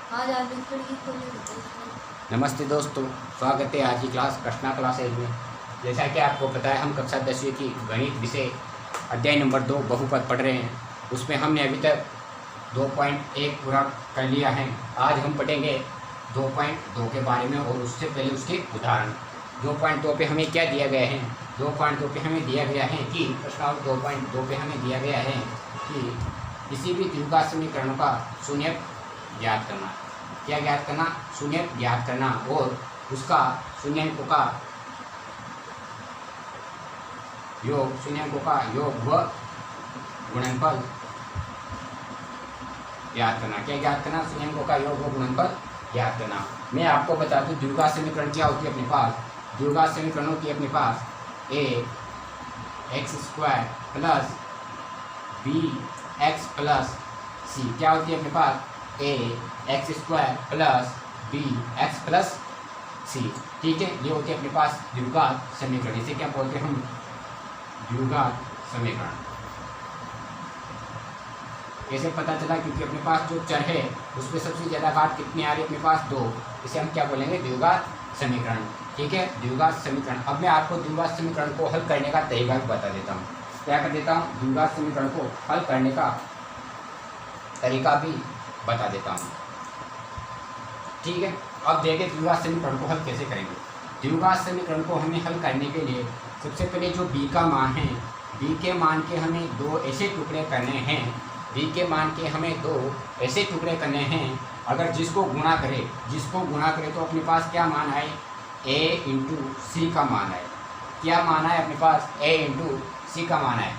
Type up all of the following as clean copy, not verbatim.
आज आपने खिड़की खोली होती नमस्ते दोस्तों, स्वागत है आज की क्लास कृष्णा क्लासेज में। जैसा कि आपको पता है, हम कक्षा 10वीं की गणित विषय अध्याय नंबर 2 बहुपद पढ़ रहे हैं। उसमें हमने अभी तक 2.1 पूरा कर लिया है। आज हम पढ़ेंगे 2.2 के बारे में और उससे पहले उसके उदाहरण। 2.2 पे हमें क्या दिया गया है? 2.2 पे हमें दिया गया है कि प्रश्न 2.2 पे हमें दिया गया है कि किसी भी द्विघात समीकरण का शून्य ज्ञात करना। क्या ज्ञात करना? शून्य ज्ञात करना और उसका शून्यंकों का योग, शून्यंकों का योग व गुणनफल ज्ञात करना। क्या ज्ञात करना? शून्यंकों का योग व गुणनफल ज्ञात करना। मैं आपको बता दूं द्विघात समीकरण क्या होती है अपने पास। द्विघात समीकरण होती है अपने पास a x² plus bx plus c। क्या होती है अपने पास? a x² plus bx plus c। ठीक है, ये होती है अपने पास द्विघात समीकरण। इसे क्या बोलते हैं हम? द्विघात समीकरण। कैसे पता चला? क्योंकि अपने पास जो चर है उसमें सबसे ज़्यादा घात कितनी आ रही है अपने पास? 2। इसे हम क्या बोलेंगे? द्विघात समीकरण। ठीक है, द्विघात समीकरण। अब मैं आपको द्विघात समीकरण को हल करने का तरीका बता देता हूँ। क्या कर देता हूँ? द्विघात समीकरण को हल करने का तरीका भी बता देता हूँ। ठीक है, अब देखें द्विघात समीकरण को हल कैसे करेंगे। द्विघात समीकरण को हमें हल करने के लिए सबसे पहले जो b का मान है, b के मान के हमें 2 ऐसे टुकड़े करने हैं। b के मान के हमें 2 ऐसे टुकड़े करने हैं, अगर जिसको गुणा करे तो अपने पास क्या मान आए? a इंटू सी का मान आए। क्या मान आए अपने पास? a इंटू सी का मान आए।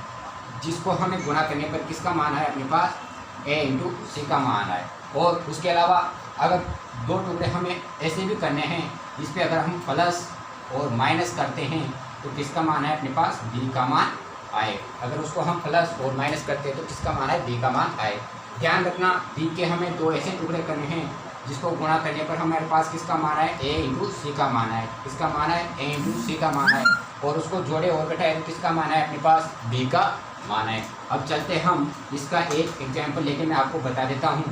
जिसको हमें गुणा करने पर किसका मान आए अपने पास? a इंटू सी का मान आए। और उसके अलावा अगर 2 टुकड़े हमें ऐसे भी करने हैं जिस पे अगर हम प्लस और माइनस करते हैं तो किसका मान है अपने पास? b का मान आए। अगर उसको हम प्लस और माइनस करते हैं तो किसका मान है? b का मान आए। ध्यान रखना, b के हमें 2 ऐसे टुकड़े करने हैं जिसको गुणा करने पर हमारे पास किसका मान आए? a इंटू सी का मान आए। किसका मान है? a इंटू सी का मान आए। और उसको जोड़े और घटाए तो किसका मान है अपने पास? b का मान है। अब चलते हम इसका एक एग्जाम्पल लेके मैं आपको बता देता हूँ।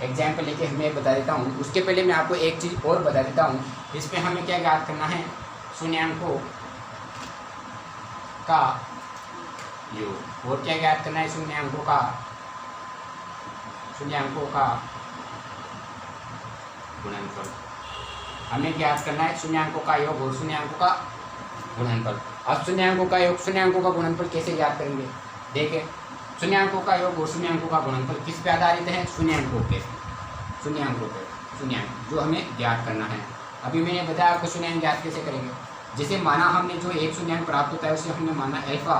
एग्जाम्पल लेके मैं बता देता हूँ। उसके पहले मैं आपको एक चीज़ और बता देता हूँ। इसमें हमें क्या ज्ञात करना है? शून्यंकों का योग। और क्या ज्ञात करना है? शून्यंकों का गुणनफल। हमें ज्ञात करना है शून्यंकों का योग और शून्यंकों का गुणनफल। अब शून्यंकों का योग, शून्यंकों का गुणनफल कैसे ज्ञात करेंगे? देखें, शून्यंकों का योग और शून्यंकों का गुणनफल किस पे आधारित है? शून्यंकों पे शून्यंक जो हमें ज्ञात करना है। अभी मैंने बताया आपको शून्यंक ज्ञात कैसे करेंगे। जैसे माना हमने जो एक शून्यंक प्राप्त होता है उसे हमने माना अल्फा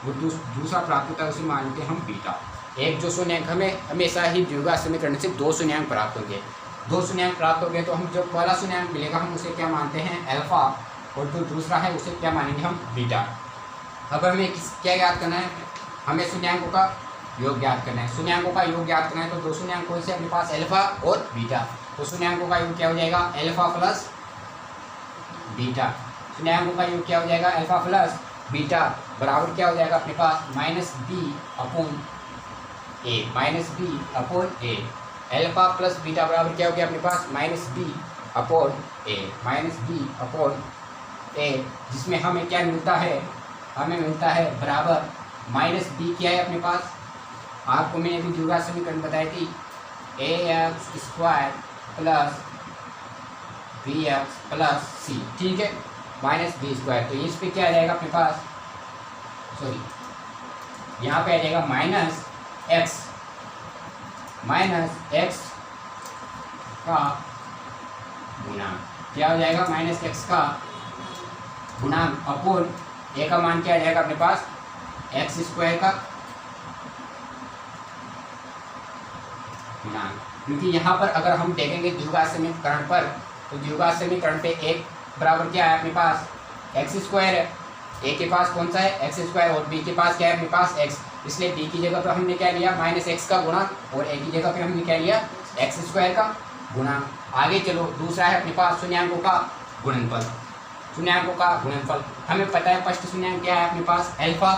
और दूसरा प्राप्त होता है उसे मानते हैं हम बीटा। एक जो शून्यंक हमें हमेशा ही द्विघात समीकरण से 2 शून्यंक प्राप्त होंगे। 2 शून्यंक प्राप्त हो गए तो हम जो पहला शून्यंक मिलेगा हम उसे क्या मानते हैं? अल्फा। और जो दूसरा है उसे क्या मानेंगे हम? बीटा। अब हमें क्या ज्ञात करना है? हमें शून्यंकों का योग ज्ञात करना है। शून्यंकों का योग ज्ञात करना है तो 2 शून्यंक कौन से अपने पास? अल्फा और बीटा। तो शून्यंकों का योग क्या हो जाएगा? Alpha plus beta. शून्यंकों का योग क्या हो जाएगा? अल्फा प्लस बीटा बराबर क्या हो जाएगा अपने पास? माइनस बी अपॉन ए। अल्फा प्लस बीटा बराबर क्या हो गया अपने पास? माइनस बी अपॉन ए। जिसमें हमें क्या मिलता है? हमें मिलता है बराबर माइनस बी। क्या है अपने पास? आपको मैंने अभी द्विघात समीकरण बताई थी, ax² plus bx plus c। ठीक है, माइनस b²। तो इस पे क्या आ जाएगा अपने पास? सॉरी, यहाँ पे आ जाएगा माइनस x का गुणांक। क्या हो जाएगा? माइनस x का गुणांक अपोन a का मान क्या आ जाएगा अपने पास? x² का गुणांक। क्योंकि यहाँ पर अगर हम देखेंगे द्विघात समीकरण पर तो द्विघात समीकरण पे एक बराबर क्या है अपने पास? x² है। a के पास कौन सा है? x² और b के पास क्या है अपने पास? x। इसलिए b की जगह पर हमने क्या लिया? माइनस x का गुणांक और a की जगह पर हमने क्या लिया? x² का गुणांक। आगे चलो, दूसरा है अपने पास शून्यंकों का गुणनफल। शून्यंकों का गुणनफल हमें पता है फर्स्ट शून्यंक क्या है अपने पास? अल्फा।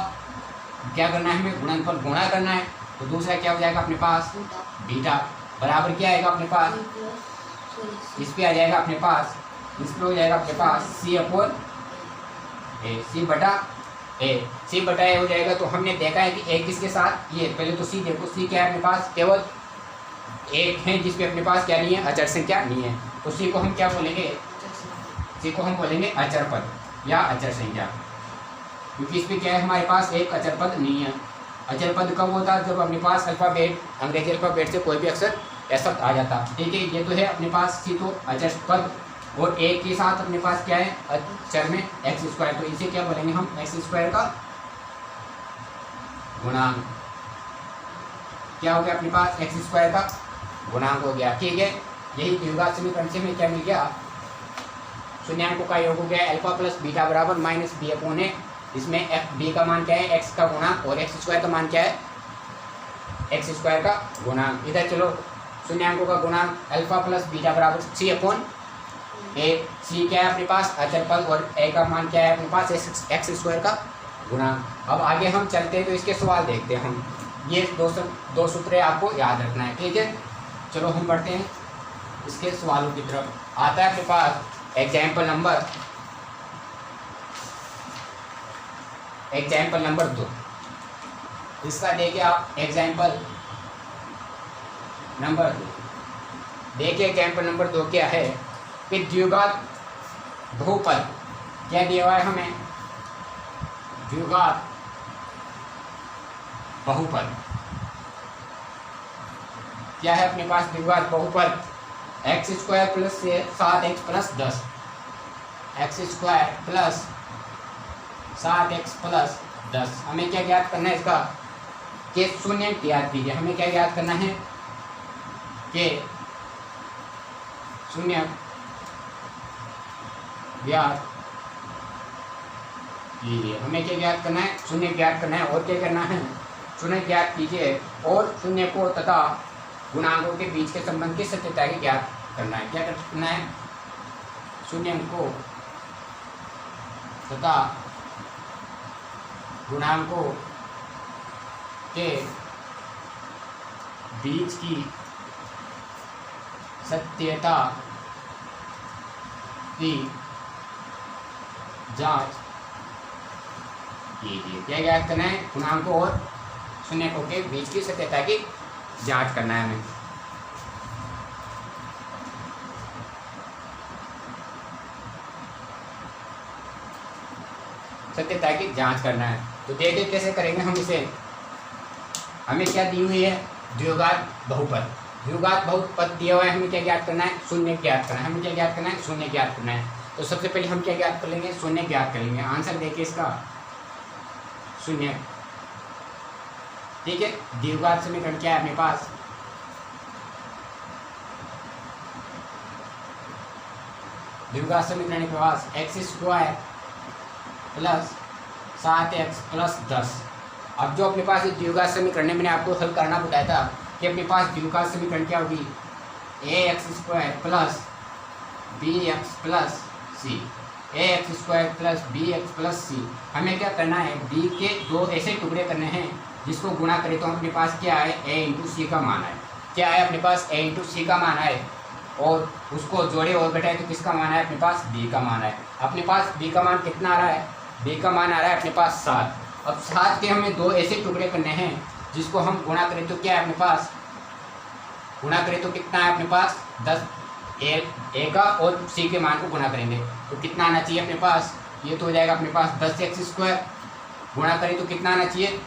क्या करना है हमें? गुणनफल गुणा करना है। तो दूसरा क्या हो जाएगा अपने पास? बीटा। बराबर क्या आएगा अपने पास, इस पे आ जाएगा अपने पास, इस पे हो जाएगा अपने पास सी अपॉन ए, सी बटा ए, सी बटा ए हो जाएगा। तो हमने देखा है कि ए किसके साथ, ये पहले तो सी देखो, सी क्या है अपने पास, केवल एक है जिसपे अपने पास क्या नहीं है, अचर संख्या नहीं है। तो सी को हम क्या बोलेंगे, सी को हम बोलेंगे अचर पद या अचर संख्या, क्योंकि इस पे क्या है हमारे पास एक अचर पद नहीं है। अचर पद कब होता है, जब अपने पास अल्फ़ाबेट, अंग्रेजी अल्फ़ाबेट से कोई भी अक्षर ऐसा आ जाता। ठीक है, ये तो है अपने पास सी तो अचर पद, और एक के साथ अपने पास क्या है अचर में एक्स स्क्वायर, तो इसे क्या बोलेंगे हम, एक्स स्क्वायर का गुणांक। क्या हो गया अपने पास, एक्स स्क्वायर का गुणांक हो गया। ठीक है, यही द्विघात समीकरण से हमें क्या मिल गया, शून्यांकों का योग हो गया अल्फा प्लस बीटा बराबर माइनस बी अपॉन ए। इसमें एफ बी का मान क्या है, एक्स का गुणांक, और एक्स स्क्वायर का मान क्या है, एक्स स्क्वायर का गुणांक। इधर चलो, शून्यांकों का गुणांक अल्फा प्लस बीटा बराबर सी अपॉन ए, सी क्या है अपने पास अचर पद, और ए का मान क्या है अपने पास, एक्स स्क्वायर का गुणांक। अब आगे हम चलते हैं तो इसके सवाल देखते हैं हम, ये दो सूत्र आपको याद रखना है। ठीक है, चलो हम बढ़ते हैं इसके सवालों की तरफ। आता है अपने पास एग्जाम्पल नंबर 2। इसका देखिए आप एग्जाम्पल नंबर 2, देखिए एग्जाम्पल नंबर 2 क्या है कि द्विघात बहुपद क्या दिया हुआ है हमें, द्विघात बहुपद क्या है अपने पास, द्विघात बहुपद x square plus 7x plus 10, x square plus 7x plus 10। हमें क्या ज्ञात करना है इसका, कि शून्य ज्ञात कीजिए। हमें क्या ज्ञात करना है, कि शून्य ज्ञात कीजिए। हमें क्या ज्ञात करना है, शून्य ज्ञात करना है। और क्या करना है, शून्य ज्ञात कीजिए और शून्य को तथा गुणांकों के बीच के संबंध की सत्यता की ज्ञात करना है। क्या करना है, शून्य को तथा गुणांकों के बीच की सत्यता की जांच कीजिए। क्या ज्ञात करना है, गुणांकों और शून्यकों के बीच की सत्यता की जांच करना है हमें। सत्यता की जांच करना है, तो देखिए कैसे करेंगे हम इसे। हमें क्या दी हुई है, द्विघात बहुपद, द्विघात बहुपद दिया हुआ है। हमें क्या ज्ञात करना है, शून्य ज्ञात करना है। हमें क्या ज्ञात करना है, शून्य ज्ञात करना है। तो सबसे पहले हम क्या ज्ञात कर लेंगे, शून्य ज्ञात करेंगे। आंसर देखिए इसका शून्य। ठीक है, द्विघात समीकरण क्या है अपने पास, द्विघात समीकरण के पास x square plus 7x plus 10। अब जो अपने पास द्विघात समीकरण है, मैंने आपको हल करना बताया था कि अपने पास द्विघात समीकरण क्या होगी, ax square plus bx plus c, ax square plus bx plus c। हमें क्या करना है, b के दो ऐसे टुकड़े करने हैं जिसको गुणा करें तो अपने पास क्या है, a इंटू सी का मान है। क्या है अपने पास, a इंटू सी का मान है, और उसको जोड़े और घटाए तो किसका मान है, अपने पास b का मान है। अपने पास b का मान कितना आ रहा है, b का मान आ रहा है अपने पास 7। अब 7 के हमें दो ऐसे टुकड़े करने हैं जिसको हम गुणा करें तो क्या है अपने पास, गुणा करें तो कितना है अपने पास 10, a का और c के मान को गुणा करेंगे तो कितना आना चाहिए अपने पास, ये तो हो जाएगा अपने पास 10x स्क्वायर। गुणा करें तो कितना आना चाहिए,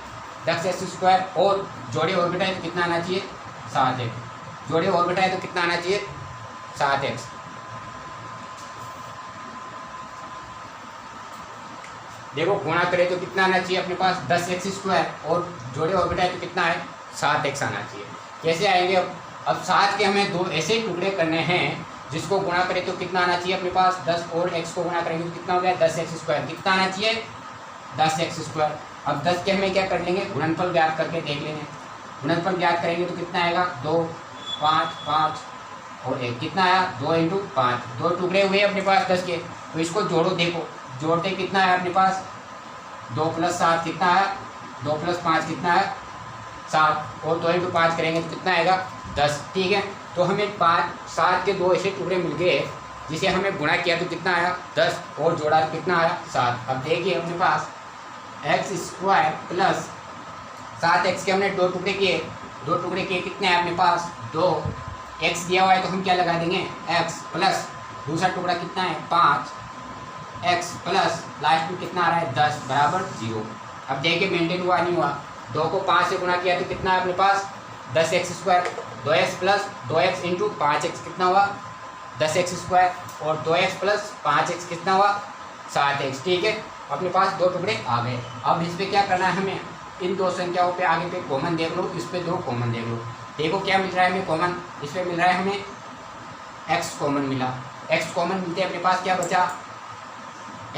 10x स्क्वायर, और जोड़े और घटाए तो कितना आना चाहिए, 7x। जोड़े और घटाए तो कितना आना चाहिए, 7x। देखो गुणा करें तो कितना आना चाहिए अपने पास 10x स्क्वायर, और जोड़े और घटाए तो कितना है 7x आना चाहिए। कैसे आएंगे अब 7 के हमें दो ऐसे टुकड़े करने हैं जिसको गुणा करें तो कितना आना चाहिए अपने पास, 10 और x को गुणा करेंगे तो कितना हो गया 10x स्क्वायर। कितना आना चाहिए 10x स्क्वायर। अब 10 के हमें क्या कर लेंगे, गुणनफल ज्ञात करके देख लेंगे। गुणनफल ज्ञात करेंगे तो कितना आएगा 2, 5, 5 और 1, कितना आया 2 इंटू 5। दो टुकड़े हुए अपने पास 10 के, तो इसको जोड़ो, देखो जोड़ते कितना है अपने पास 2 प्लस 7 कितना है, 2 प्लस 5 कितना है 7, और 2 इंटू 5 करेंगे तो कितना आएगा 10, ठीक है। तो हमें 5 7 के 2 ऐसे टुकड़े मिल गए जिसे हमें गुणा किया तो कितना आया 10 और जोड़ा तो कितना आया 7। अब देखिए अपने पास x² प्लस 7x के हमने 2 टुकड़े किए, 2 टुकड़े किए कितने हैं अपने पास 2, x दिया हुआ है तो हम क्या लगा देंगे x प्लस दूसरा टुकड़ा कितना है 5x प्लस लास्ट में कितना आ रहा है 10 बराबर 0। अब देखिए मेंटेन हुआ नहीं हुआ, 2 को 5 से गुणा किया तो कितना है अपने पास 10x², 2x plus 2x into 5x कितना हुआ 10x² और 2x प्लस 5x कितना हुआ 7x, ठीक है। अपने पास 2 टुकड़े आ गए। अब इस पर क्या करना है हमें, इन 2 संख्याओं पे आगे पे कॉमन देख लो, इस पे 2 कॉमन देख लो। देखो क्या मिल रहा है हमें कॉमन, इस पे मिल रहा है हमें x कॉमन मिला, x कॉमन मिलते अपने पास क्या बचा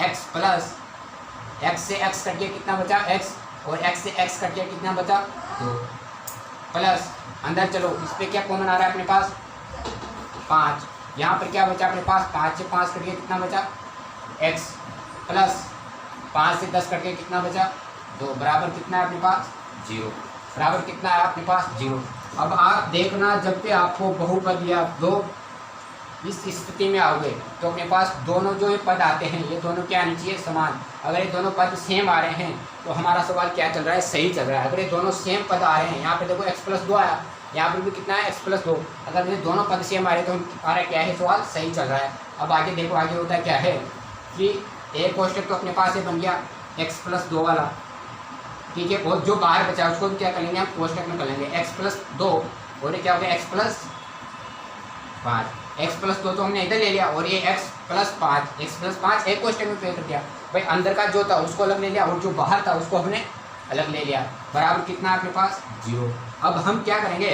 x प्लस x से x कट के कितना बचा x और x से x कट के कितना बचा 2 प्लस अंदर चलो इस पे क्या कॉमन आ रहा है अपने पास 5, यहाँ पर क्या बचा अपने पास 5 से 5 कट के कितना बचा x प्लस 5 से 10 कट के कितना बचा 2 बराबर कितना है अपने पास 0, बराबर कितना है अपने पास 0। अब आप देखना जब भी आपको बहुपद या दो इस स्थिति में आओगे तो अपने पास दोनों जो ये पद आते हैं ये दोनों क्या आनी चाहिए समान। अगर ये दोनों पद सेम आ रहे हैं तो हमारा सवाल क्या चल रहा है सही चल रहा है। अगर ये दोनों सेम पद आ रहे हैं, यहाँ पे देखो x प्लस 2 आया, यहाँ पर भी कितना है x प्लस 2, अगर ये दोनों पद सेम आ रहे हैं तो हमारा क्या है सवाल सही चल रहा है। अब आगे देखो आगे होता है क्या है कि एक कोष्टक तो अपने पास ये बन गया x प्लस 2 वाला, ठीक है। और जो बाहर बचा उसको भी क्या करेंगे हम कोष्टक में कर लेंगे x प्लस 2 और ये क्या हो गया x प्लस 5, x प्लस 2 तो हमने इधर ले लिया और ये x प्लस 5 एक कोष्टक में पे कर दिया भाई, अंदर का जो था उसको अलग ले लिया और जो बाहर था उसको हमने अलग ले लिया, बराबर कितना अपने पास 0। अब हम क्या करेंगे,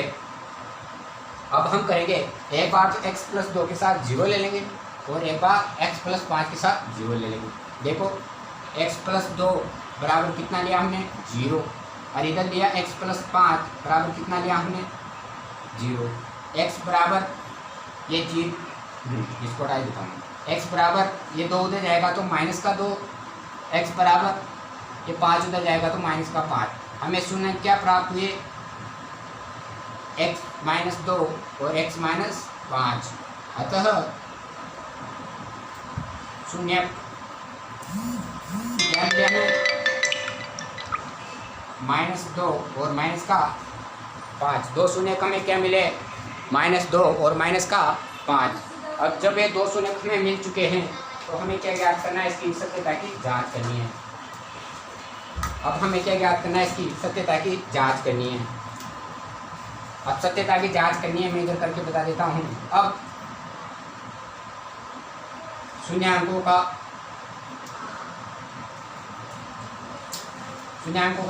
अब हम करेंगे एक बार तो x प्लस 2 के साथ 0 ले लेंगे और एक बार x प्लस 5 के साथ 0 ले लेंगे। देखो x प्लस 2 बराबर कितना लिया हमने 0 और इधर लिया x प्लस 5 बराबर कितना लिया हमने 0। x बराबर ये चीज इसको हटा देता हूँ, x बराबर ये 2 उधर जाएगा तो माइनस का 2, x बराबर ये 5 उधर जाएगा तो माइनस का 5। हमें शून्य क्या प्राप्त हुए x माइनस 2 और x माइनस 5, अतः शून्य क्या लिया है -2 और माइनस का 5, 2 शून्य का हमें क्या मिले -2 और माइनस का 5। अब जब ये 2 शून्य हमें मिल चुके हैं तो हमें क्या ज्ञात करना है इसकी सत्यता की जांच करनी है। अब हमें क्या ज्ञात करना है इसकी सत्यता की जांच करनी है। अब सत्यता की जांच करनी है, मैं इधर करके बता देता हूँ। अब शून्यांकों का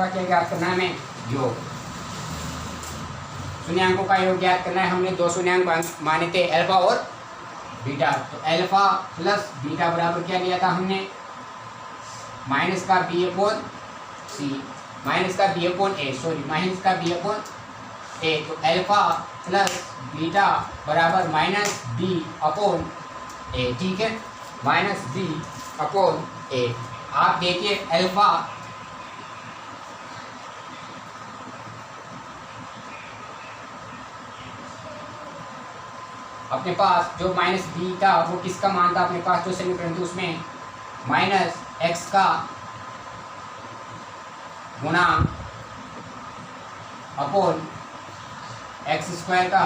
क्या ज्ञात करना है हमें योग, शून्यांकों का योग ज्ञात करना है। हमने 2 शून्यांक माने थे अल्फा और बीटा, तो अल्फा प्लस बीटा बराबर क्या लिया था हमने माइनस का b अपॉन सी, माइनस का b अपॉन ए, माइनस का b अपॉन ए। तो अल्फा प्लस बीटा बराबर माइनस b अपॉन ए, ठीक है, माइनस b अपॉन ए। आप देखिए अल्फा अपने पास जो माइनस बी था वो किसका मान था अपने पास जो समीकरण थी उसमें माइनस एक्स का गुणांक अपॉन x² का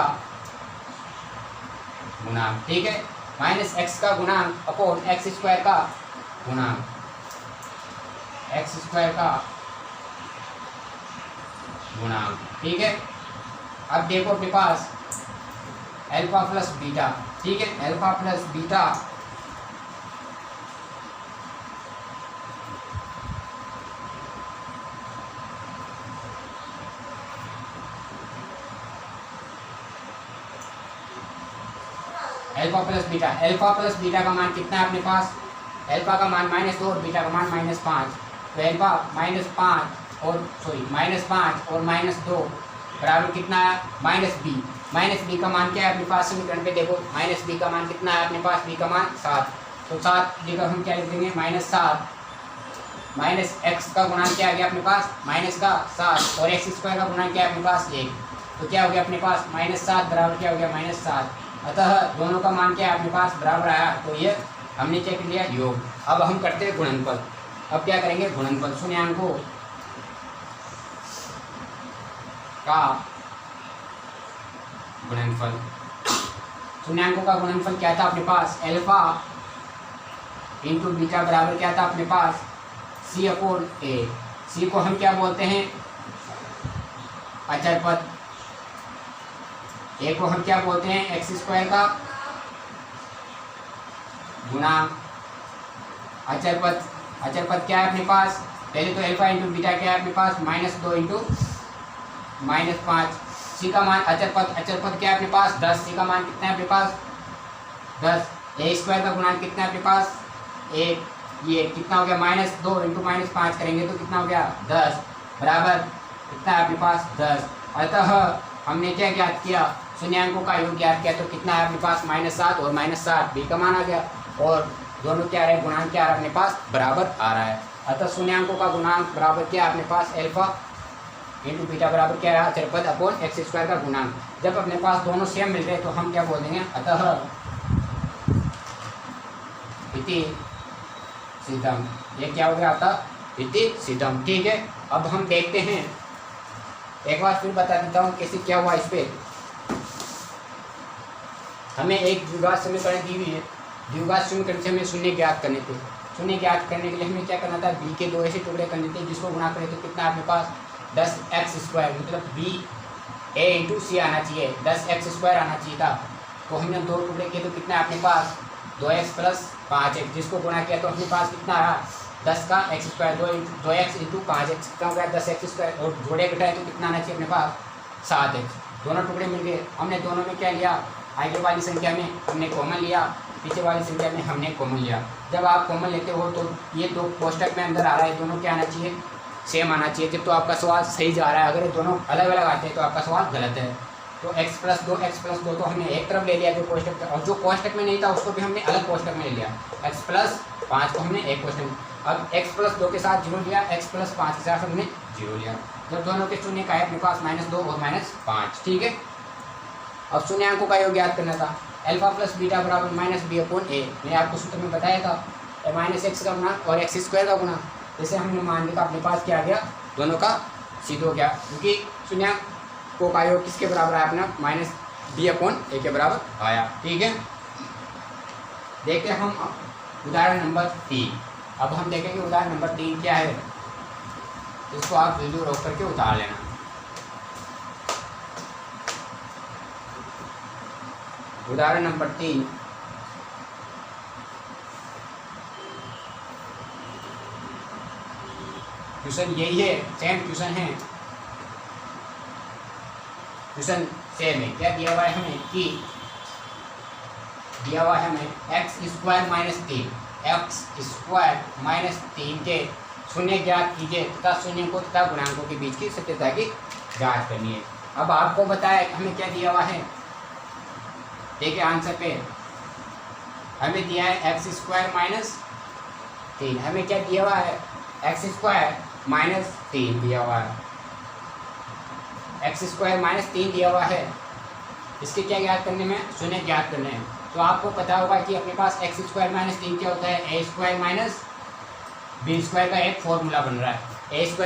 गुणांक, ठीक है, माइनस एक्स का गुणांक अपॉन x² का गुणांक, x² का गुणांक, ठीक है। अब देखो अपने पास अल्फा प्लस बीटा, ठीक है, alpha plus beta alpha plus beta का मान कितना है अपने पास, अल्फा का मान -2 और बीटा का मान -5, तो अल्फा -5 और -5 और -2 बराबर कितना है -b। माइनस बी का मान क्या है अपने पास समीकरण पे देखो, माइनस बी का मान कितना है अपने पास, बी का मान 7, तो 7 जगह हम क्या लिख देंगे -7, माइनस एक्स का गुणांक क्या आ गया अपने पास माइनस का 7 और x² का गुणांक क्या है अपने पास 1, तो क्या हो गया अपने पास -7 बराबर क्या हो गया -7। अतः दोनों का मान क्या है अपने पास बराबर आया, तो ये हमने चेक लिया योग। अब हम करते हैं गुणनफल। अब क्या करेंगे गुणनफल, शून्याङ्कों का गुणनफल। शून्याङ्कों का गुणनफल क्या था अपने पास, अल्फा इंटू बीटा बराबर क्या था अपने पास C/A। C को हम क्या बोलते हैं अचर पद, A को हम क्या बोलते हैं x² का गुणांक। अचर पद क्या है अपने पास, पहले तो अल्फा इंटू बीटा क्या है अपने पास -2 इंटू -5। C का मान अचर पद क्या है अपने पास 10। C का मान कितना है अपने पास 10। A² का गुणांक कितना है अपने पास 1। ये कितना हो गया -2 इंटू -5 करेंगे तो कितना हो गया 10 बराबर कितना है अपने पास 10। अतः हमने क्या ज्ञात किया, शून्याङ्कों का योग ज्ञात किया, तो कितना है अपने पास -7 और -7 B का मान आ गया, और दोनों क्या रहे गुणांक क्या आ रहा है अपने पास बराबर आ रहा है। अतः शून्याङ्कों का गुणांक बराबर क्या है अपने पास अल्फा इंटू बीटा बराबर क्या रहा अचर पद अपॉन x² का गुणांक। जब अपने पास दोनों सेम मिल रहे तो हम क्या बोल देंगे, अतः इति सिद्धम। ये क्या हो गया, अतः इति सिद्धम। ठीक है, अब हम देखते हैं, एक बार फिर बता देता हूँ कैसे क्या हुआ। इस पर हमें एक द्विघात समीकरण दी हुई है, द्विघात समीकरण से हमें शून्य ज्ञात करने थे। शून्य ज्ञात करने के लिए हमें क्या करना था, b के 2 ऐसे टुकड़े करने थे जिसको गुणा करें तो कितना अपने पास 10x², मतलब BA इंटू C आना चाहिए, 10x² आना चाहिए था। तो हमने 2 टुकड़े किए तो कितना है अपने पास 2x + 5x, जिसको गुणा किया तो अपने पास कितना रहा 10 का x², 2x इंटू 5x कितना हो गया 10x², और जोड़े घटाए तो कितना आना चाहिए अपने पास 7x। दोनों टुकड़े मिल गए। हमने दोनों में क्या लिया, आगे वाली संख्या में हमने कॉमन लिया, पीछे वाली संख्या में हमने कॉमन लिया। जब आप कॉमन लेते हो तो ये 2 कोष्टक में अंदर आ रहा है, दोनों क्या आना चाहिए सेम आना चाहिए, जब तो आपका सवाल सही जा रहा है। अगर ये दोनों अलग अलग आते हैं तो आपका सवाल गलत है। तो x + 2 तो हमने एक तरफ ले लिया जो कोष्टक, और जो कोष्टक में नहीं था उसको भी हमने अलग कोष्टक में ले लिया। x + 5 को हमने एक कोष्टक में, अब x + 2 के साथ 0 लिया, x + 5 के साथ हमने 0 लिया। जब दोनों के शून्य का है अपने पास -2 और -5। ठीक है, अब शून्याङ्कों का योग ज्ञात करना था, अल्फा + बीटा बराबर -B/A। मैंने आपको सूत्र में बताया था -x का गुणा और x² का गुणा। जैसे हमने मान लिया अपने पास क्या आ गया, दोनों का सिद्ध हो गया, क्योंकि शून्याङ्कों का योग किसके बराबर आया अपना -B/A के बराबर आया। ठीक है, देखते हैं हम उदाहरण नंबर 3। अब हम देखेंगे उदाहरण नंबर 3 क्या है, इसको आप वीडियो रोक करके उतार लेना। उदाहरण नंबर 3, क्वेश्चन यही है, सेम क्वेश्चन है, क्वेश्चन सेम है। क्या दिया हुआ है हमें कि दिया हुआ है हमें x² - 3 के शून्य ज्ञात कीजिए तथा शून्यों तथा गुणांकों के बीच की सत्यता की जांच करनी है। अब आपको बताया हमें क्या दिया हुआ है, देखिए आंसर पे हमें दिया है x² - 3। हमें क्या दिया हुआ है x² - 3 दिया हुआ है, x² - 3 दिया हुआ है। इसके क्या ज्ञात करने में, शून्य ज्ञात करने हैं। तो आपको पता होगा कि अपने पास x² - 3 क्या होता है, a² - b² का एक फॉर्मूला बन रहा है। a² -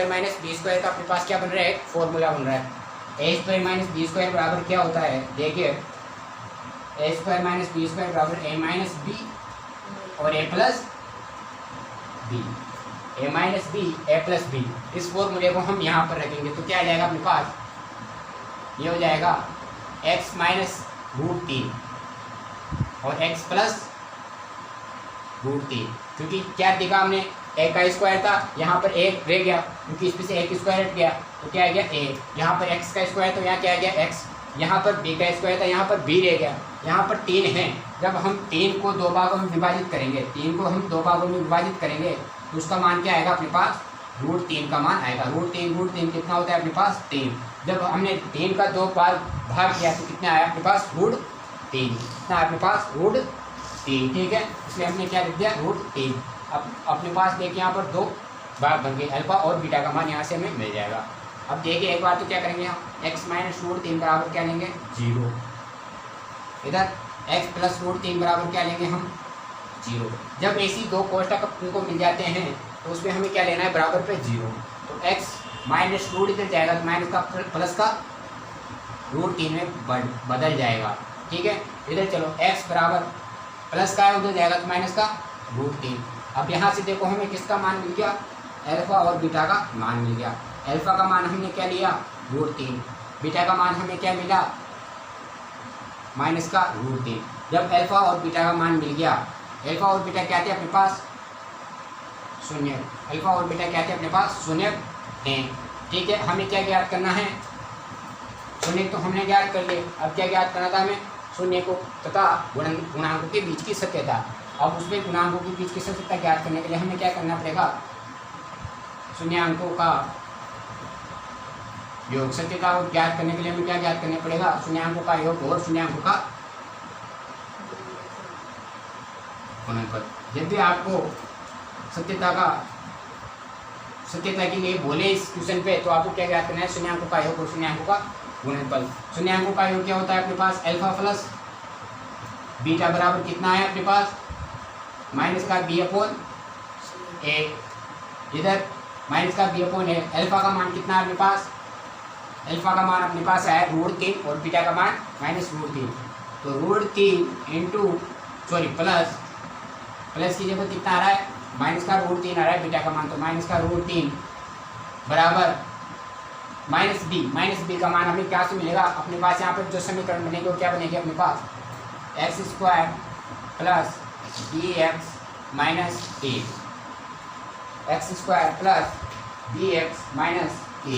b² का अपने पास क्या बन रहा है, एक फॉर्मूला बन रहा है। a² - b² बराबर क्या होता है, देखिए a² - b² बराबर a - b और a + b, a - b a + b। इस फॉर्मूले को हम यहाँ पर रखेंगे तो क्या आ जाएगा अपने पास, ये हो जाएगा x - √3 और x + √3, क्योंकि क्या दिखा हमने a का स्क्वायर था, यहाँ पर एक रह गया क्योंकि इसमें से a का स्क्वायर हट गया तो क्या आ गया a। यहाँ पर x का स्क्वायर तो यहाँ क्या आ गया x, यहाँ पर b का स्क्वायर था, यहाँ पर b रह गया। यहाँ पर 3 है, जब हम 3 को 2 भागों में विभाजित करेंगे, 3 को हम 2 भागों में विभाजित करेंगे तो उसका मान क्या आएगा अपने पास, √3 का मान आएगा। √3 कितना होता है अपने पास 3। जब हमने 3 का 2 बार भाग किया तो कितना आया अपने पास √3, कितना अपने पास √3। ठीक है, इसलिए हमने क्या लिख दिया √3। अब अपने पास देखिए यहाँ पर 2 भाग बन गए, अल्फा और बीटा का मान यहाँ से हमें मिल जाएगा। अब देखिए एक बार तो क्या करेंगे हम x माइनस रूट 3 बराबर क्या लेंगे 0, इधर x प्लस रूट 3 बराबर क्या लेंगे हम 0। जब ऐसी दो कोष्टक उनको मिल जाते हैं तो उसमें हमें क्या लेना है बराबर पे 0। तो x माइनस रूट इधर जाएगा तो माइनस का प्लस का रूट 3 में बदल जाएगा, ठीक है। इधर चलो x बराबर प्लस का है उधर जाएगा तो माइनस का रूट 3। अब यहाँ से देखो हमें किसका मान मिल गया, अल्फा और बीटा का मान मिल गया। अल्फा का मान हमने क्या लिया रूट 3, बीटा का मान हमें क्या मिला माइनस का रूट 3। जब अल्फा और बीटा का मान मिल गया, अल्फा और बीटा क्या थे अपने पास शून्य, अल्फा और बीटा क्या थे अपने पास शून्य हैं, ठीक है। हमें क्या ज्ञात करना है, शून्य तो हमने ज्ञात कर लिए, अब क्या ज्ञात करना था हमें शून्य को तथा गुणांकों के बीच की सत्यता। अब उसमें गुणांकों के बीच की सत्यता ज्ञात करने के लिए हमें क्या करना पड़ेगा, शून्याङ्कों का योग, सत्यता को ज्ञात करने के लिए हमें क्या ज्ञात करना पड़ेगा शून्याङ्कों का योग और शून्याङ्कों का गुणनफल। जब भी आपको सत्यता के लिए बोले इस क्वेश्चन पे तो आपको क्या ज्ञात करना है शून्याङ्कों का योग और शून्याङ्कों का गुणनफल। शून्याङ्कों का योग क्या होता है अपने पास अल्फा प्लस बीटा बराबर कितना है अपने पास माइनस का बी अपॉन ए, इधर माइनस का बी अपॉन ए। अल्फा का मान कितना है अपने पास, अल्फा का मान अपने पास है रूट 3 और बीटा का मान माइनस रूट 3। तो रूट 3 इंटू प्लस की जगह कितना आ रहा है माइनस का रूट 3 आ रहा है बीटा का मान, तो माइनस का रूट 3 बराबर माइनस बी का मान हमें क्या से मिलेगा अपने पास। यहाँ पर जो समीकरण बनेगी वो क्या बनेगी अपने पास x square plus b x minus a, x square plus b x minus a.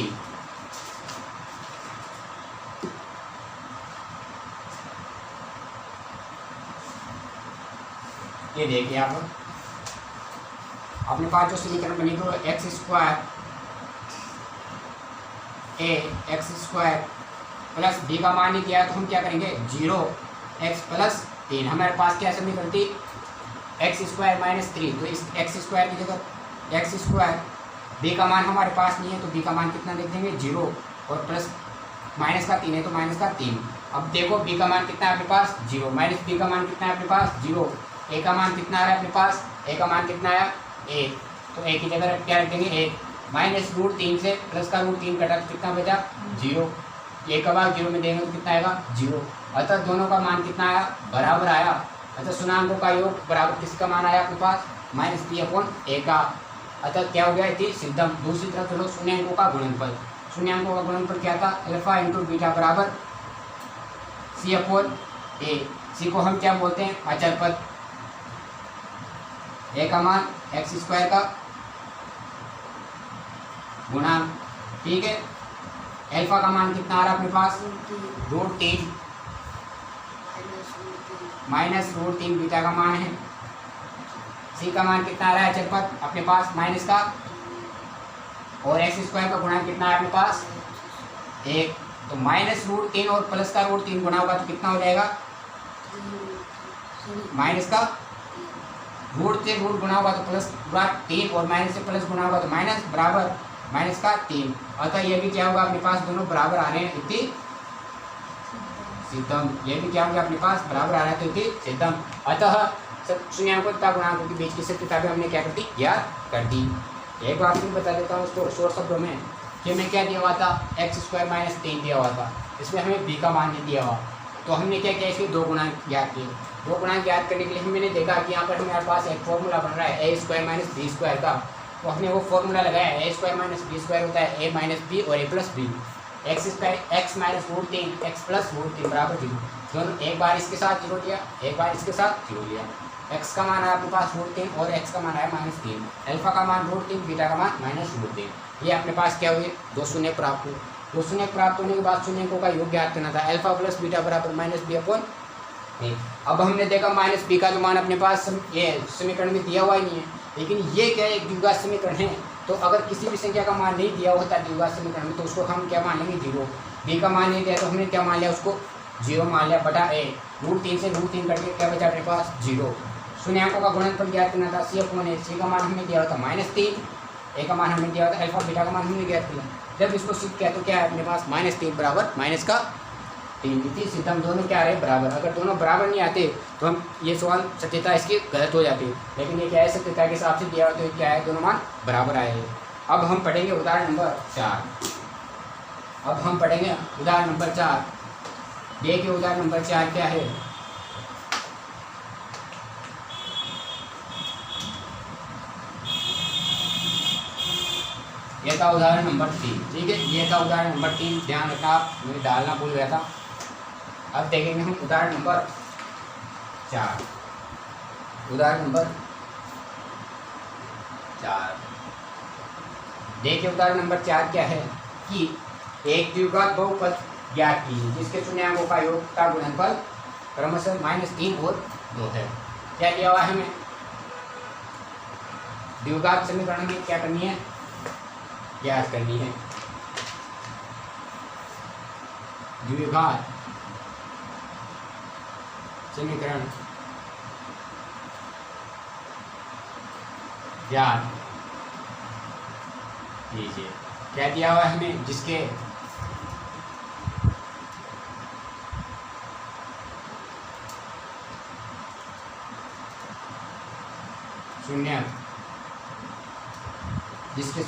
ये देखिए आप अपने पास जो समीकरण बनेगी वो x square a x square plus b का मान ही दिया है तो हम क्या करेंगे 0x प्लस 3। हमारे पास क्या समीकरण थी एक्स स्क्वायर माइनस 3, तो इस एक्स स्क्वायर की जगह एक्स स्क्वायर, बी का मान हमारे पास नहीं है तो बी का मान कितना लिख देंगे 0 और प्लस माइनस का 3 है तो माइनस का 3। अब देखो बी का मान कितना है अपने पास 0, माइनस बी का मान कितना है अपने पास 0, ए का मान कितना आ रहा है अपने पास, ए का मान कितना आया 1, तो ए की जगह क्या रख देंगे 1। माइनस रूट 3 से प्लस का रूट 3 कटा तो कितना बचा 0, ए का भाग 0 में देंगे तो कितना आएगा 0। अतः दोनों का मान कितना आया बराबर आया। अतः शून्याङ्कों का योग बराबर किसका मान आया अपने पास माइनस बी अपॉन ए का। अतः क्या हो गया थी सिद्धम। दूसरी तरफ चलो शून्याङ्कों का गुणनफल, शून्याङ्कों का गुणनफल क्या था अल्फा इंटू बीटा बराबर सी अपॉन ए। सी को हम क्या बोलते हैं अचर पद, ए का मान एक्स स्क्वायर का गुणांक, ठीक है। अल्फा का मान कितना आ रहा है अपने पास रूट 3 माइनस रूट 3 बीटा का मान है। सी का मान कितना आ रहा है अचर पद अपने पास माइनस का, और एक्स स्क्वायर का गुणांक कितना है अपने पास 1। तो माइनस रूट 3 और प्लस का रूट 3 गुणा होगा तो कितना हो जाएगा माइनस का रूट से रूट गुणा होगा तो प्लस 3 और माइनस से प्लस गुणा होगा तो माइनस बराबर माइनस का 3। अतः ये भी क्या होगा अपने पास दोनों बराबर आ रहे हैं इति सिद्धम। ये भी क्या होगा अपने पास बराबर आ रहा है तो इति सिद्धम। अतः शून्याङ्कों तथा गुणांकों के बीच की सत्यता भी हमने क्या कर दी ज्ञात कर दी। एक बार फिर बता देता हूँ उसको शॉर्ट शब्दों में कि हमें क्या दिया हुआ था एक्स स्क्वायर माइनस 3 दिया हुआ था, इसमें हमें बी का मान नहीं दिया हुआ, तो हमने क्या किया इसके 2 गुणांक ज्ञात किए। 2 गुणांक ज्ञात करने के लिए हमने देखा कि यहाँ पर हमारे पास एक फॉर्मूला बन रहा है a square minus b square का, तो हमने वो फॉर्मूला लगाया a square minus b square होता है ए माइनस बी और a plus b. X square x minus root 3 x plus root 3 बराबर 0। दोनों एक बार इसके साथ 0 लिया, एक बार इसके साथ 0 लिया। एक्स का मान है अपने पास रूट 3 और एक्स का मान है माइनस 3, अल्फा का मान रूट 3 बीटा का मान माइनस रूट 3। ये अपने पास क्या हुए 2 शून्य प्राप्त हुए। 2 शून्य प्राप्त होने के बाद शून्यों का योग ज्ञात करना था अल्फा प्लस बीटा बराबर माइनस बी अपॉन ए। अब हमने देखा माइनस बी का जो मान अपने पास ये समीकरण में दिया हुआ ही नहीं है, लेकिन ये क्या एक द्विघात समीकरण है, तो अगर किसी भी संख्या का मान नहीं दिया होता द्विघात समीकरण में तो उसको हम क्या मान लेंगे 0। बी का मान नहीं दिया तो हमने क्या मान लिया उसको 0 मान लिया बटा ए। रूट 3 से रूट 3 करके क्या बचा अपने पास 0। शून्याङ्कों का गुणनफल ज्ञात करना था सी अपॉन ए। सी का मान हमने दिया था माइनस 3, ए का मान हमने दिया था अल्फा, बीटा का मान हमने ज्ञात किया जब इसको शिफ्ट किया तो क्या है अपने पास -3 बराबर माइनस का 3। द्वितीय सिद्ध हम दोनों क्या आ रहे बराबर। अगर दोनों बराबर नहीं आते तो हम ये सवाल सत्यता इसकी गलत हो जाती, लेकिन ये क्या है सत्यता के हिसाब से दिया हुआ, तो क्या है दोनों मान बराबर आए हैं। अब हम पढ़ेंगे उदाहरण नंबर 4। अब हम पढ़ेंगे उदाहरण नंबर 4। देखिए उदाहरण नंबर 4 क्या है। ये था उदाहरण नंबर 3, ठीक है। ये था उदाहरण नंबर 3, ध्यान रखना आप, मुझे डालना भूल गया था। अब देखेंगे हम उदाहरण नंबर 4। उदाहरण नंबर 4 देखिए उदाहरण नंबर 4 क्या है कि एक द्विघात बहुपद ज्ञात कीजिए जिसके शून्याङ्कों का योग का गुणनफल क्रमशः -3 और 2 है। क्या दिया हुआ है हमें? द्विघात समीकरण में क्या करनी है? ज्ञात करनी है द्विघात समीकरण ज्ञात कीजिए। क्या दिया हुआ है हमें? जिसके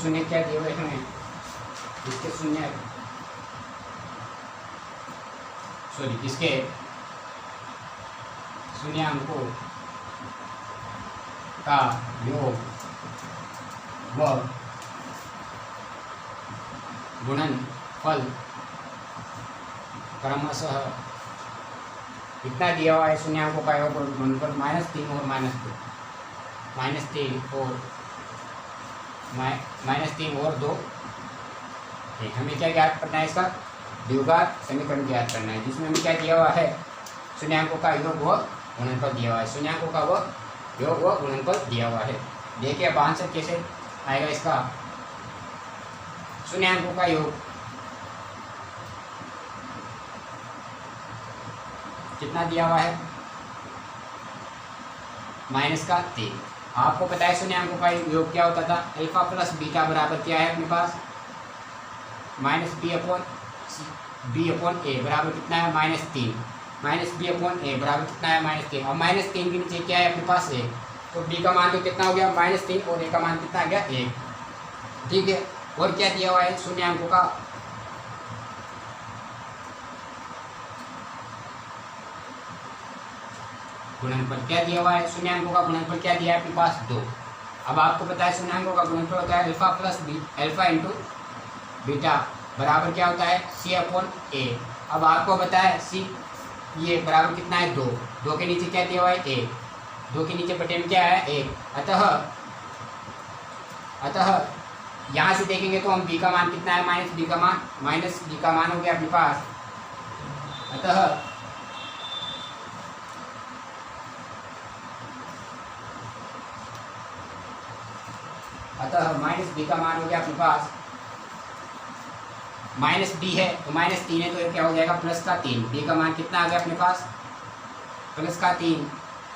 शून्य क्या दिए हुए हमें? जिसके शून्याङ्कों का योग व गुणनफल क्रमशः कितना दिया हुआ है? शून्याङ्कों का योग और गुणनफल -3 और -2, -3 और 2। हमें क्या ज्ञात करना है? इसका द्विघात समीकरण ज्ञात करना है, जिसमें हमें क्या दिया हुआ है? शून्याङ्कों का योग व गुणनफल दिया हुआ है। शून्याङ्कों का योग व गुणनफल दिया हुआ है। देखिए अब आंसर कैसे आएगा इसका। शून्याङ्कों का योग कितना दिया हुआ है? -3। आपको पता है शून्याङ्कों का योग क्या होता था? अल्फा प्लस बीटा बराबर क्या है अपने पास? -b/a बराबर कितना है? -3। -b/a बराबर कितना है? -3। और -3 के नीचे क्या है अपने पास? 1। तो b का मान तो कितना हो गया? -3 और a का मान कितना आ गया? 1। ठीक है। और क्या दिया हुआ है? शून्याङ्कों का गुणनफल क्या दिया हुआ है? शून्याङ्कों का गुणनफल क्या दिया है अपने पास? 2। अब आपको पता है शून्याङ्कों का गुणनफल होता है अल्फा इंटू बीटा बराबर क्या होता है? c/a। अब आपको पता है c ये बराबर कितना है? 2। 2 के नीचे क्या दिया हुआ है? 1। 2 के नीचे बटे में क्या है? 1। अतः यहाँ से देखेंगे तो हम b का मान कितना है? -b का मान हो गया अपने पास। अतः -b का मान हो गया अपने पास। -b है तो -3 है तो ये क्या हो जाएगा? +3। b का मान कितना आ गया अपने पास? +3।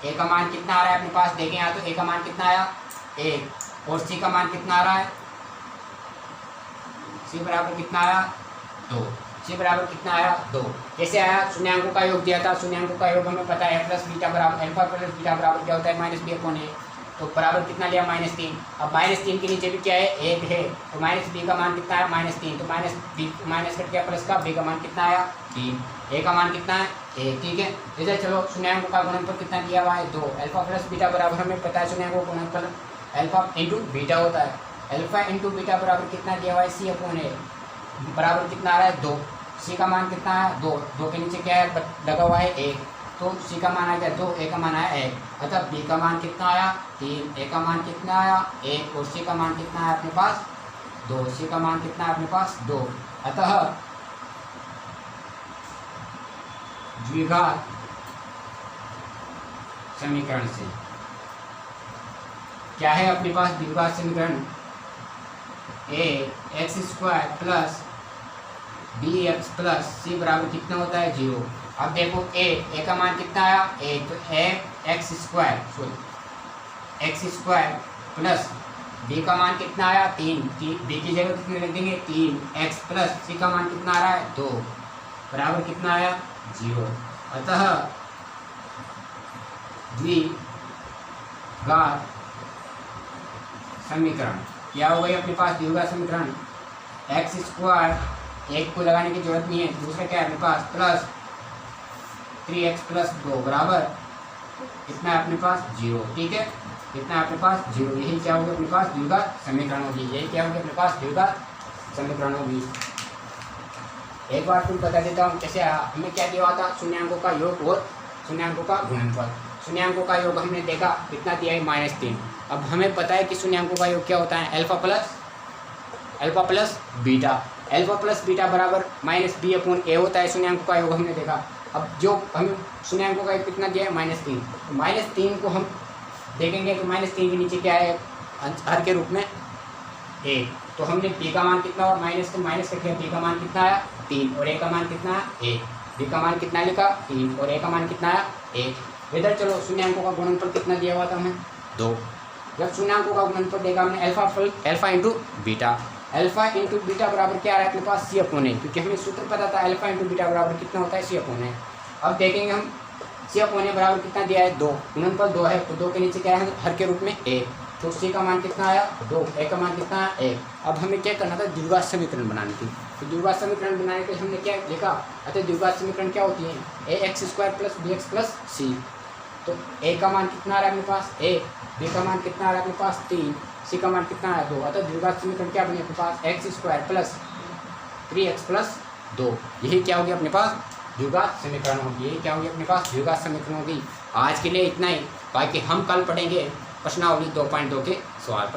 a का मान कितना आ रहा है अपने पास? देखें यहाँ तो a का मान कितना आया? 1। और c का मान कितना आ रहा है? c बराबर कितना आया? 2। c बराबर कितना आया? 2। कैसे आया? शून्याङ्कों का योग दिया था। शून्याङ्कों का योग हमें पता है अल्फा प्लस बीटा बराबर क्या होता है? -b/a। तो बराबर कितना लिया? -3। अब -3 के नीचे भी क्या है? 1 है तो -b का मान कितना है? -3। तो माइनस कट गया प्लस का, b का मान कितना आया? 3। a का मान कितना है? 1। ठीक है। जैसे चलो शून्याङ्कों का गुणनफल कितना दिया हुआ है? 2। अल्फा प्लस बीटा बराबर हमें पता है शून्याङ्कों का गुणनफल अल्फा इंटू बीटा होता है। अल्फा इंटू बीटा बराबर कितना दिया हुआ है? c/a बराबर कितना आ रहा है? 2। c का मान कितना है? 2। 2 के नीचे क्या है लगा हुआ है? 1। तो c का मान आ गया 2, a का मान आया 1। अतः b का मान कितना आया? 3। a का मान कितना आया? 1। और c का मान कितना है अपने पास? 2। c का मान कितना है अपने पास? 2। अतः द्विघात समीकरण से क्या है अपने पास? द्विघात समीकरण ax² plus bx plus c बराबर कितना होता है? 0। अब देखो a का मान कितना आया? 1। तो x² प्लस बी का मान कितना आया 3, बी की जगह कितने लिख देंगे 3x प्लस सी का मान कितना आ रहा है 2 बराबर कितना आया 0। अतः द्विघात समीकरण क्या हो गई अपने पास द्विघात समीकरण एक्स स्क्वायर एक को लगाने की जरूरत नहीं है, दूसरा क्या है अपने पास प्लस 3x प्लस 2 बराबर कितना है अपने पास 0। ठीक है, कितना है अपने पास 0। यही क्या होगी अपने पास द्विघात समीकरण होगी, यही क्या होगी अपने पास द्विघात समीकरण होगी। एक बार फिर बता देता हूँ कैसे हमें क्या दिया हुआ था, शून्यांकों का योग और शून्यांकों का गुणनफल। शून्यांकों का योग हमने देखा कितना दिया है -3। अब हमें पता है कि शून्यांकों का योग क्या होता है alpha plus beta. Alpha plus beta बराबर -b/a होता है शून्यांकों का योग हमने देखा। अब जो हमें शून्यांकों का योग कितना दिया है -3, तो -3 को हम देखेंगे कि -3 के नीचे क्या है हर के रूप में 1। तो हमने b का मान कितना और माइनस का किया, b का मान कितना आया 3 और a का मान कितना है 1। b का मान कितना लिखा 3 और a का मान कितना आया 1। इधर चलो शून्यांकों का गुणनफल कितना दिया हुआ था हमें 2। जब शून्यांकों का गुणनफल देखा हमने अल्फा इंटू बीटा बराबर क्या आ रहा है अपने पास c/a, क्योंकि हमें सूत्र पता था अल्फा इंटू बीटा बराबर कितना होता है c/a। अब देखेंगे हम c/a बराबर कितना दिया है 2, गुणनफल 2 है तो 2 के नीचे क्या है हर के रूप में 1। तो c का मान कितना आया 2, a का मान कितना आया 1। अब हमें क्या करना था द्विघात समीकरण बनानी थी। तो द्विघात समीकरण बनाने के लिए हमने क्या लिखा, अतः द्विघात समीकरण क्या होती है ax² + bx + c। तो a का मान कितना आ रहा है अपने पास 1, b का मान कितना आ रहा है अपने पास 3, c का मान कितना आया 2। अतः द्विघात समीकरण क्या बने अपने पास x² + 3x + 2। यही क्या होगी अपने पास द्विघात समीकरण होगी, यही क्या होगी अपने पास द्विघात समीकरण होगी। आज के लिए इतना ही, बाकी हम कल पढ़ेंगे प्रश्नावली 2.2 के सवाल।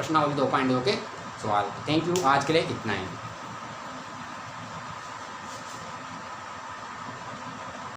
थैंक यू, आज के लिए इतना ही।